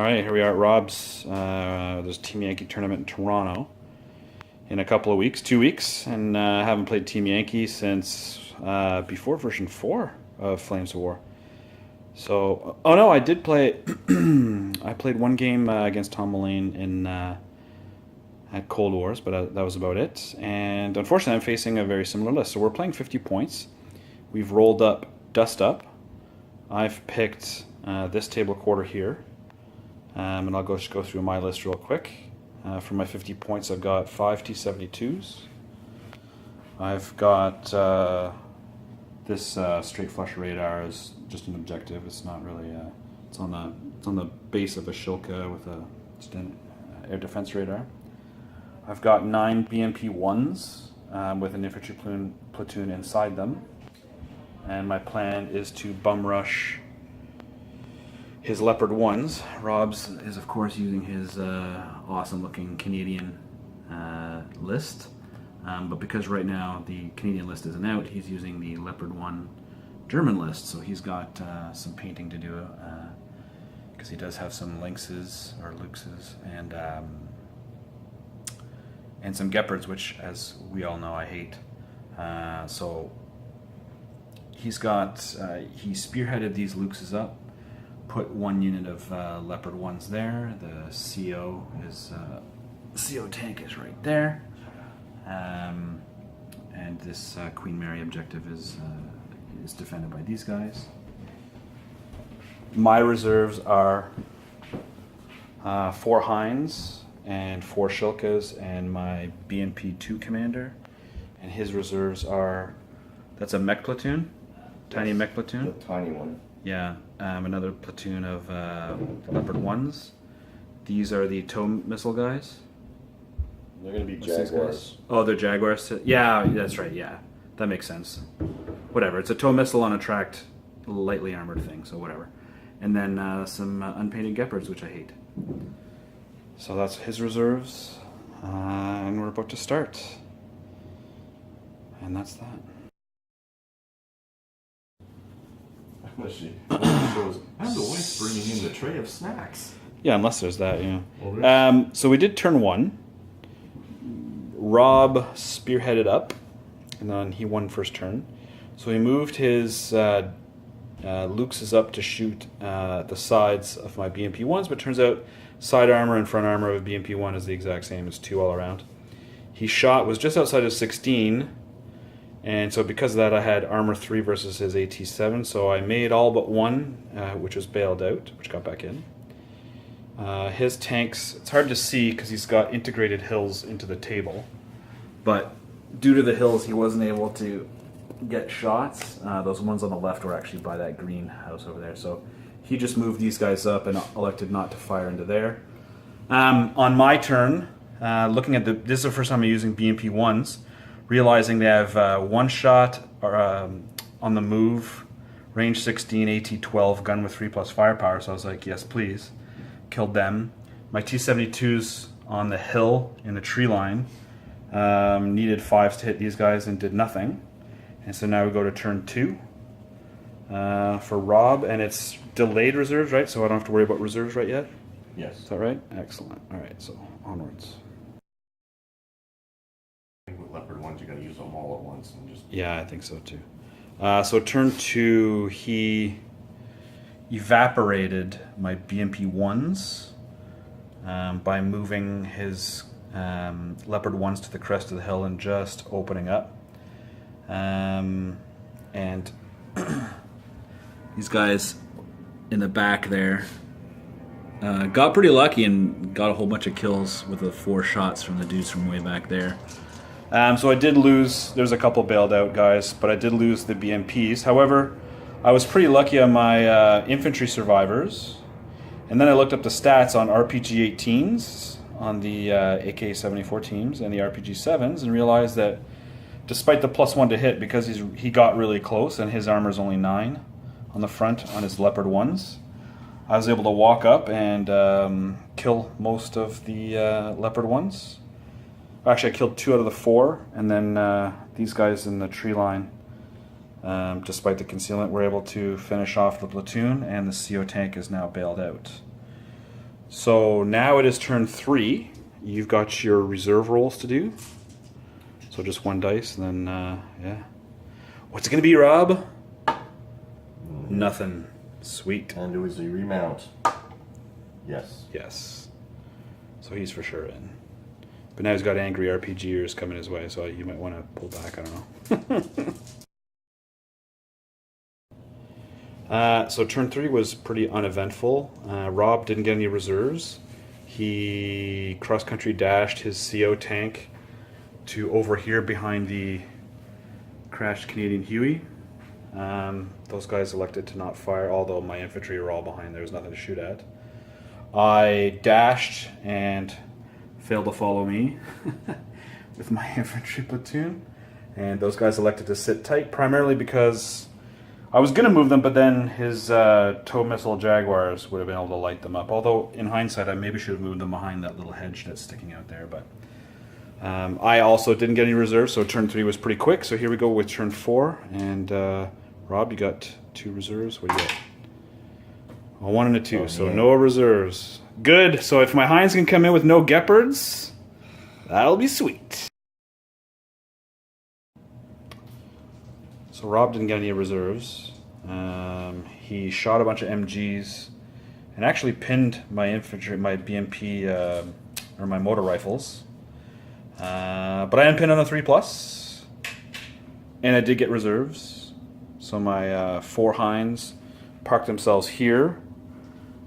All right, here we are at Rob's. There's a Team Yankee tournament in Toronto in a couple of weeks, 2 weeks, and I haven't played Team Yankee since before version 4 of Flames of War. So, oh no, I did play. I played one game against Tom Mullane in at Cold Wars, but that was about it. And unfortunately, I'm facing a very similar list. So we're playing 50 points. We've rolled up Dust Up. I've picked this table quarter here. And I'll just go through my list real quick. For my 50 points, I've got 5 T-72s. I've got this straight flush radar is just an objective. It's not really. It's on the base of a Shilka with just an air defense radar. I've got 9 BMP-1s with an infantry platoon inside them, and my plan is to bum rush his Leopard 1s. Rob's is, of course, using his awesome-looking Canadian list. But because right now the Canadian list isn't out, he's using the Leopard 1 German list. So he's got some painting to do, because he does have some Lynxes, or Luxes, and some Geppards, which, as we all know, I hate. So he's got, he spearheaded these Luxes up, put one unit of Leopard 1s there. The CO is CO tank is right there, and this Queen Mary objective is defended by these guys. My reserves are 4 Hinds and 4 Shilkas and my BNP-2 commander, and his reserves are, that's a mech platoon, tiny mech platoon. The tiny one. Yeah, another platoon of Leopard 1s. These are the tow missile guys. They're going to be Jaguars. Oh, they're Jaguars? Yeah, that's right, yeah. That makes sense. Whatever, it's a tow missile on a tracked, lightly armored thing, so whatever. And then some unpainted Geppards, which I hate. So that's his reserves, and we're about to start. And that's that. I'm the wife bringing in the tray of snacks. Yeah, unless there's that, yeah. Oh, So we did turn 1. Rob spearheaded up, and then he won first turn. So he moved his Luxes up to shoot the sides of my BMP-1s, but turns out side armor and front armor of a BMP-1 is the exact same as 2 all around. He was just outside of 16, and so because of that I had armor 3 versus his AT-7, so I made all but 1, which was bailed out, which got back in. His tanks, it's hard to see because he's got integrated hills into the table, but due to the hills he wasn't able to get shots. Those ones on the left were actually by that green house over there, so he just moved these guys up and elected not to fire into there. On my turn, looking at this is the first time I'm using BMP-1s, realizing they have 1 shot on the move, range 16, AT-12, gun with 3+ firepower, so I was like, yes please. Killed them. My T-72s on the hill in the tree line needed 5s to hit these guys and did nothing. And so now we go to turn 2 for Rob, and it's delayed reserves, right? So I don't have to worry about reserves right yet? Yes. Is that right? Excellent. All right, so onwards. I think with Leopard 1s, you got to use them all at once. And just... Yeah, I think so too. So turn 2, he evaporated my BMP-1s by moving his Leopard 1s to the crest of the hill and just opening up. And these guys in the back there got pretty lucky and got a whole bunch of kills with the 4 shots from the dudes from way back there. So I did lose, there's a couple bailed out guys, but I did lose the BMPs. However, I was pretty lucky on my infantry survivors, and then I looked up the stats on RPG-18s, on the AK-74 teams, and the RPG-7s, and realized that despite the +1 to hit, because he got really close and his armor's only 9 on the front on his Leopard 1s, I was able to walk up and kill most of the Leopard 1s. Actually, I killed 2 out of the 4, and then these guys in the tree line, despite the concealment, were able to finish off the platoon, and the CO tank is now bailed out. So now it is turn 3. You've got your reserve rolls to do. So just one dice, and then, yeah. What's it going to be, Rob? Nothing. Sweet. And it was a remount. Yes. Yes. So he's for sure in. But now he's got angry RPGers coming his way, so you might want to pull back, I don't know. So turn 3 was pretty uneventful. Rob didn't get any reserves. He cross-country dashed his CO tank to over here behind the crashed Canadian Huey. Those guys elected to not fire, although my infantry were all behind. There was nothing to shoot at. I dashed and failed to follow me with my infantry platoon. And those guys elected to sit tight, primarily because I was going to move them, but then his tow missile Jaguars would have been able to light them up. Although, in hindsight, I maybe should have moved them behind that little hedge that's sticking out there. But I also didn't get any reserves, so turn 3 was pretty quick. So here we go with turn 4. And Rob, you got 2 reserves. What do you got? A 1 and a 2, so yeah. No reserves. Good. So if my Hinds can come in with no Geppards, that'll be sweet. So Rob didn't get any reserves. He shot a bunch of MGs and actually pinned my infantry, my BMP, or my motor rifles. But I unpinned on a 3+, and I did get reserves. So my 4 Hinds parked themselves here.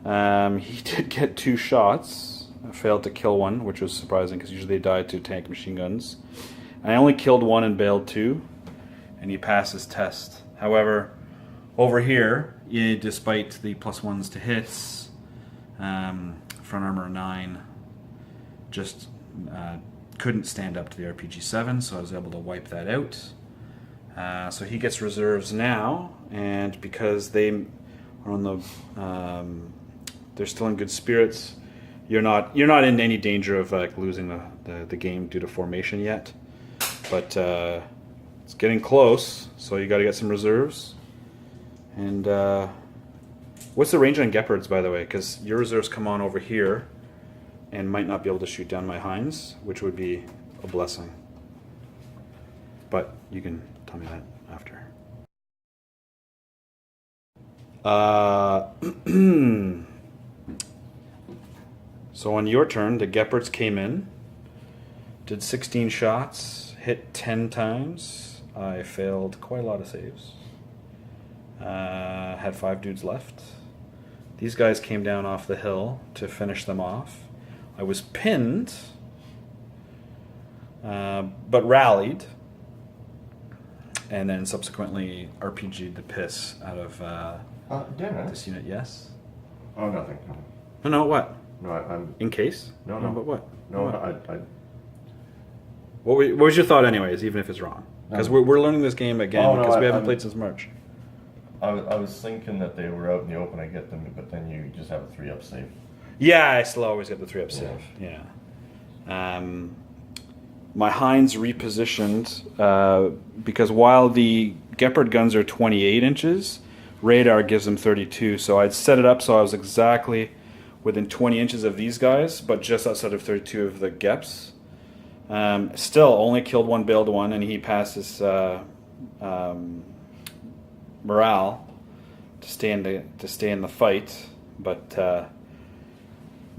He did get 2 shots. I failed to kill one, which was surprising because usually they die to tank machine guns. I only killed 1 and bailed 2, and he passed his test. However, over here, despite the +1s to hits, front armor 9 just couldn't stand up to the RPG-7, so I was able to wipe that out. So he gets reserves now, and because they are on the, they're still in good spirits. You're not in any danger of like losing the game due to formation yet, but it's getting close. So you got to get some reserves. And what's the range on Geppards, by the way? Because your reserves come on over here, and might not be able to shoot down my Hinds, which would be a blessing. But you can tell me that after. So on your turn, the Geppards came in, did 16 shots, hit 10 times. I failed quite a lot of saves. Had 5 dudes left. These guys came down off the hill to finish them off. I was pinned, but rallied, and then subsequently RPG'd the piss out of this unit. Yes? Oh, nothing. No, what? No, I'm... In case? No. But what? No, what? What was your thought anyways, even if it's wrong? Because we're learning this game again because we haven't played since March. I was thinking that they were out in the open, I get them, but then you just have a 3-up save. Yeah, I still always get the 3-up save. Yeah. My Hinds repositioned because while the Geppard guns are 28 inches, radar gives them 32. So I'd set it up so I was exactly within 20 inches of these guys, but just outside of 32 of the Geps. Still only killed 1, bailed 1, and he passed his morale to stay in the fight. But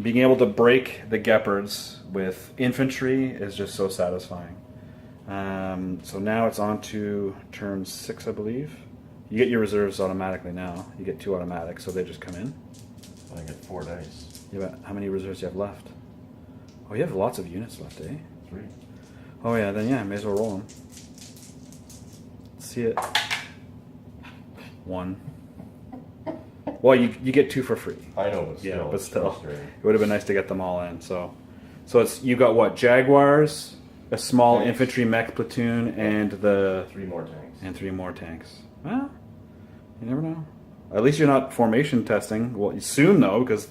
being able to break the Geppards with infantry is just so satisfying. So now it's on to turn 6, I believe. You get your reserves automatically now. You get 2 automatic, so they just come in. I get 4 dice. Yeah, but how many reserves do you have left? Oh, you have lots of units left, eh? 3. Oh yeah, then yeah, may as well roll them. See it. 1. Well, you get 2 for free. I know, but still. Yeah, but still, it would have been nice to get them all in. So it's you got what? Jaguars, a small tanks, infantry mech platoon, and the 3 more tanks. And 3 more tanks. Well, you never know. At least you're not formation testing. Well, soon though, because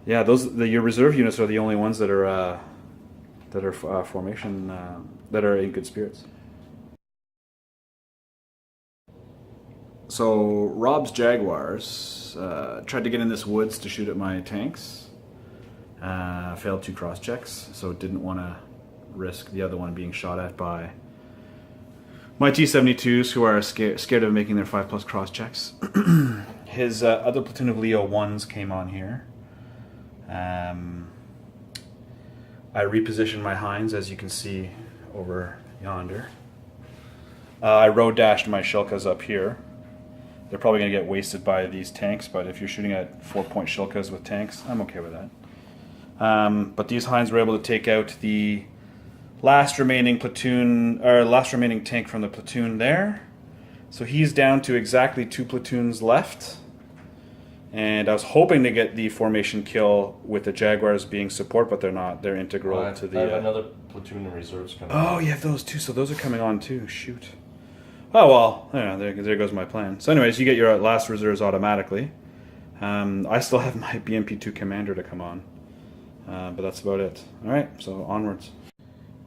yeah, your reserve units are the only ones that are formation that are in good spirits. So Rob's Jaguars tried to get in this woods to shoot at my tanks. Failed 2 cross checks, so didn't want to risk the other one being shot at by my T-72s, who are scared of making their 5+ cross checks. His other platoon of Leo 1s came on here. I repositioned my Hinds, as you can see over yonder. I road dashed my Shilkas up here. They're probably going to get wasted by these tanks, but if you're shooting at 4-point Shilkas with tanks, I'm okay with that. But these Hinds were able to take out the last remaining tank from the platoon there. So he's down to exactly 2 platoons left. And I was hoping to get the formation kill with the Jaguars being support, but they're not. They're integral to the... I have another platoon of reserves coming Oh, you have those too. So those are coming on too. Shoot. Oh, well, yeah, there goes my plan. So anyways, you get your last reserves automatically. I still have my BMP-2 commander to come on. But that's about it. All right, so onwards.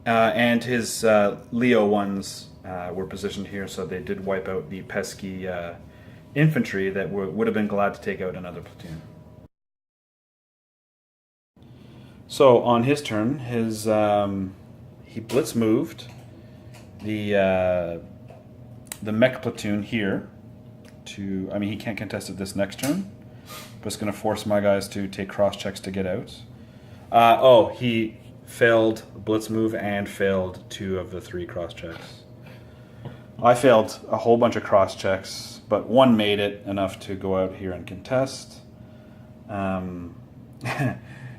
And his Leo 1s were positioned here, so they did wipe out the pesky infantry that would have been glad to take out another platoon. So on his turn, he blitz moved the mech platoon here to. I mean, he can't contest it this next turn, but it's going to force my guys to take cross checks to get out. He failed blitz move and failed 2 of the 3 cross checks. I failed a whole bunch of cross checks, but 1 made it enough to go out here and contest.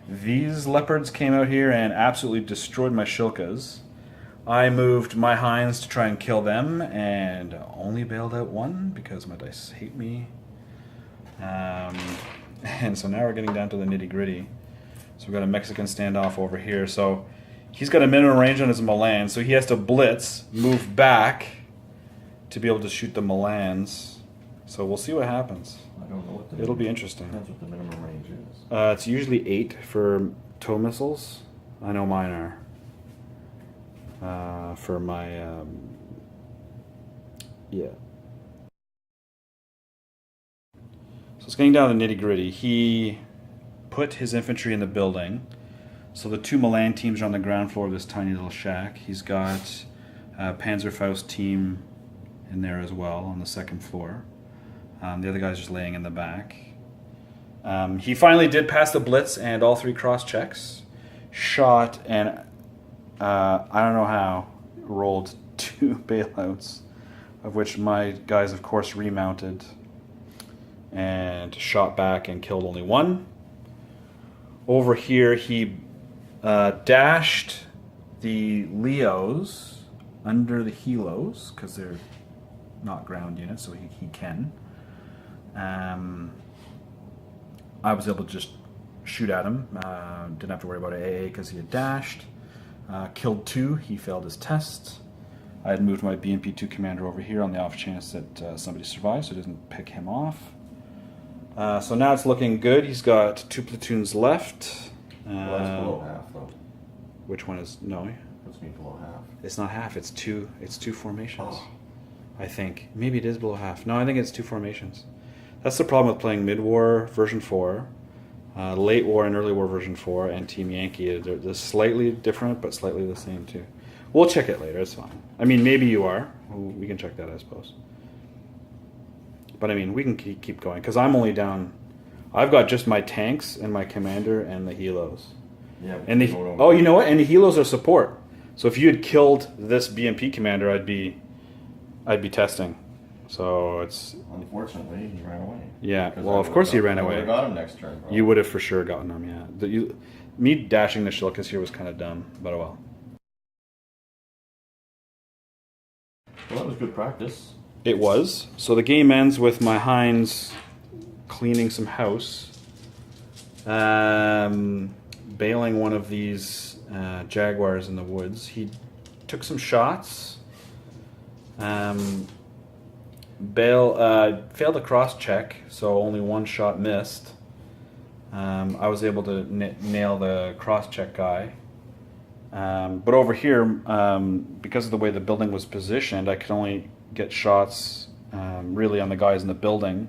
These Leopards came out here and absolutely destroyed my Shilkas. I moved my Hinds to try and kill them and only bailed out 1 because my dice hate me. And so now we're getting down to the nitty-gritty. So we've got a Mexican standoff over here. So he's got a minimum range on his Milan, so he has to blitz, move back to be able to shoot the Milans. So we'll see what happens. I don't know what It'll be interesting. Depends what the minimum range is. It's usually 8 for tow missiles. I know mine are. For my, yeah. So it's getting down to the nitty-gritty. He put his infantry in the building. So the 2 Milan teams are on the ground floor of this tiny little shack. He's got Panzerfaust team in there as well on the 2nd floor. The other guy's just laying in the back. He finally did pass the blitz and all 3 cross checks. Shot and I don't know how, rolled 2 bailouts, of which my guys of course remounted and shot back and killed only 1. Over here he dashed the Leos under the Helos because they're not ground units, so he can. I was able to just shoot at him. Didn't have to worry about AA because he had dashed. Killed 2. He failed his test. I had moved my BMP-2 commander over here on the off chance that somebody survives, so it doesn't pick him off. So now it's looking good. He's got 2 platoons left. Well, that's below half, though. Which one is no? That's me below half. It's not half. It's 2. It's 2 formations. Oh. I think maybe it is below half. No, I think it's 2 formations. That's the problem with playing mid-war version 4, late war and early war version 4, and Team Yankee. They're slightly different, but slightly the same too. We'll check it later. It's fine. I mean, maybe you are. We can check that, I suppose. But I mean, we can keep going because I'm only down. I've got just my tanks and my commander and the Helos. Yeah. And you know what? And the Helos are support. So if you had killed this BMP commander, I'd be testing. So it's unfortunately he ran away. Yeah. Well, of course he ran away. I would have got him next turn. Probably. You would have for sure gotten him. Yeah. Me dashing the Shilkas here was kind of dumb, but oh well. Well, that was good practice. It was. So the game ends with my Hinds cleaning some house, bailing one of these Jaguars in the woods. He took some shots. Failed a cross check, so only 1 shot missed. I was able to nail the cross check guy. But over here, because of the way the building was positioned, I could only get shots really on the guys in the building.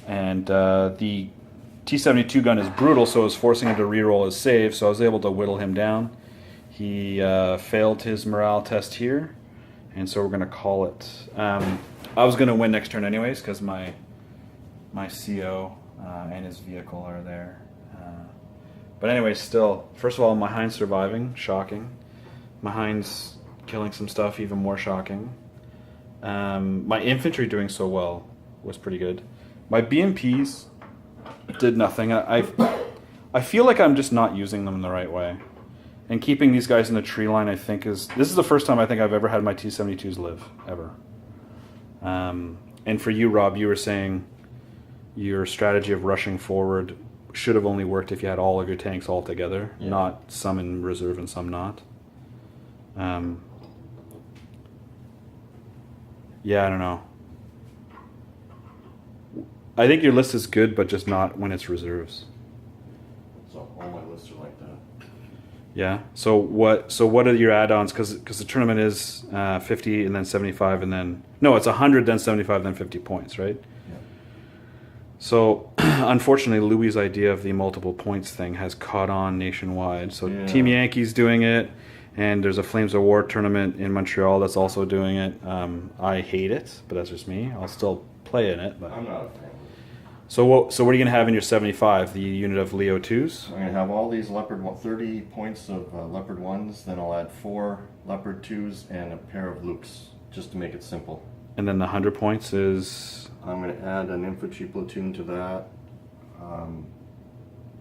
And the T-72 gun is brutal, so I was forcing him to reroll his save, so I was able to whittle him down. He failed his morale test here, and so we're going to call it. I was going to win next turn anyways, because my CO and his vehicle are there. But anyways, still, first of all, my Heinz surviving, shocking. My Heinz killing some stuff, even more shocking. My infantry doing so well was pretty good. My BMPs did nothing. I feel like I'm just not using them in the right way. And keeping these guys in the tree line, I think this is the first time I think I've ever had my T-72s live, ever. And for you, Rob, you were saying your strategy of rushing forward should have only worked if you had all of your tanks all together, not some in reserve and some not. Yeah, I don't know. I think your list is good, but just not when it's reserves. So all my lists are like that. Yeah. So what are your add-ons? Because the tournament is 50 and then 75 and then no, it's 100 then 75 then 50 points, right? Yeah. So unfortunately, Louis' idea of the multiple points thing has caught on nationwide. So Team Yankee's doing it, and there's a Flames of War tournament in Montreal that's also doing it. I hate it, but that's just me. I'll still play in it, but I'm not a fan. So what are you going to have in your 75? The unit of Leo IIs? I'm going to have all these Leopard 30 points of Leopard 1s, then I'll add 4 Leopard 2s and a pair of Lukes, just to make it simple. And then the 100 points is? I'm going to add an infantry platoon to that,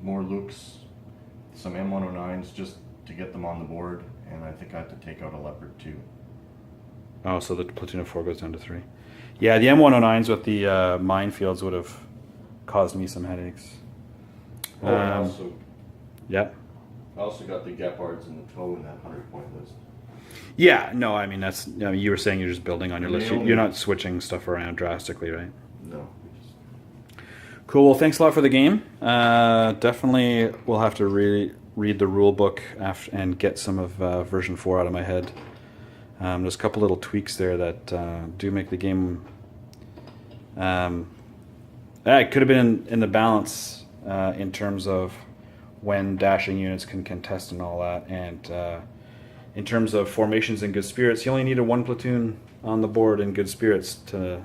more Lukes, some M109s just to get them on the board, and I think I have to take out a Leopard 2. Oh, so the platoon of 4 goes down to 3. Yeah, the M109s with the minefields would have caused me some headaches. Oh, and also, yep. I also got the Geppards in the tow in that 100-point list. Yeah, no, I mean that's. You were saying you're just building on your list. You're not switching stuff around drastically, right? No. Cool. Well, thanks a lot for the game. Definitely, we'll have to read the rule book and get some of version 4 out of my head. There's a couple little tweaks there that do make the game. It could have been in the balance in terms of when dashing units can contest and all that, and in terms of formations and good spirits, you only needed 1 platoon on the board in good spirits to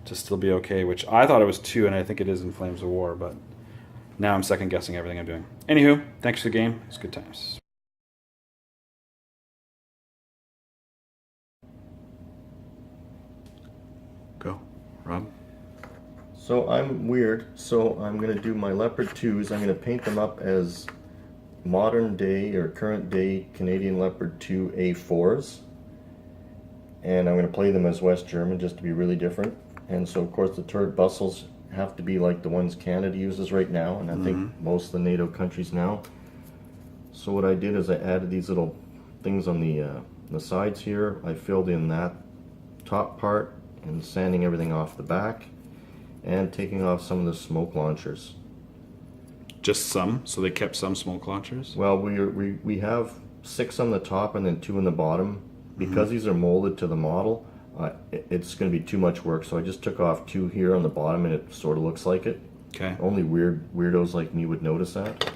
still be okay. Which I thought it was 2, and I think it is in Flames of War, but now I'm second guessing everything I'm doing. Anywho, thanks for the game. It's good times. Go, Rob. So I'm weird, so I'm going to do my Leopard 2s. I'm going to paint them up as modern day or current day Canadian Leopard 2 A4s. And I'm going to play them as West German just to be really different. And so of course the turret bustles have to be like the ones Canada uses right now, and I think most of the NATO countries now. So what I did is I added these little things on the sides here. I filled in that top part and sanding everything off the back, and taking off some of the smoke launchers. Just some? So they kept some smoke launchers? Well, we have 6 on the top and then 2 on the bottom. Because these are molded to the model, it's going to be too much work, so I just took off 2 here on the bottom, and it sort of looks like it. Okay. Only weirdos like me would notice that.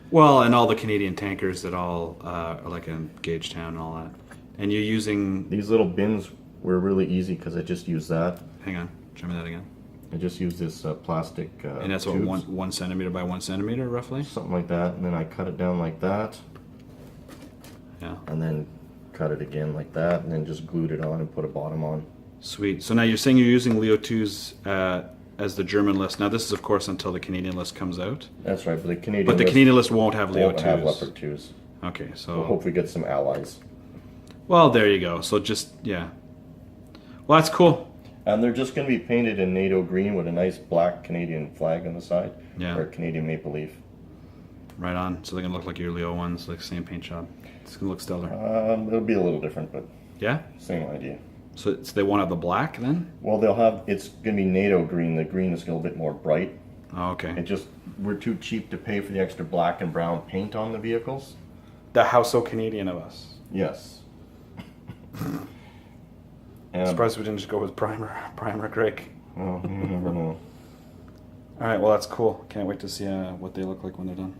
Well, and all the Canadian tankers that all are like in Gagetown and all that. And you're using... These little bins were really easy because I just used that. Hang on, show me that again. I just used this plastic and that's tubes. what, 1 centimeter by 1 centimeter, roughly? Something like that, and then I cut it down like that. Yeah. And then cut it again like that, and then just glued it on and put a bottom on. Sweet. So now you're saying you're using Leo IIs as the German list. Now this is of course until the Canadian list comes out. That's right, but the Canadian list won't have Leo IIs. Won't have Leopard 2s. Okay, so We'll hopefully get some allies. Well, there you go. So just yeah. Well, that's cool. And they're just going to be painted in NATO green with a nice black Canadian flag on the side. Yeah. Or Canadian maple leaf. Right on. So they're gonna look like your Leo ones, like same paint job. It's gonna look stellar. It'll be a little different, but yeah. Same idea. So they won't have the black then? Well, it's going to be NATO green. The green is a little bit more bright. Oh, okay. We're too cheap to pay for the extra black and brown paint on the vehicles. How so Canadian of us? Yes. And Surprised we didn't just go with primer Greg. well, you never know. All right, well that's cool. Can't wait to see what they look like when they're done.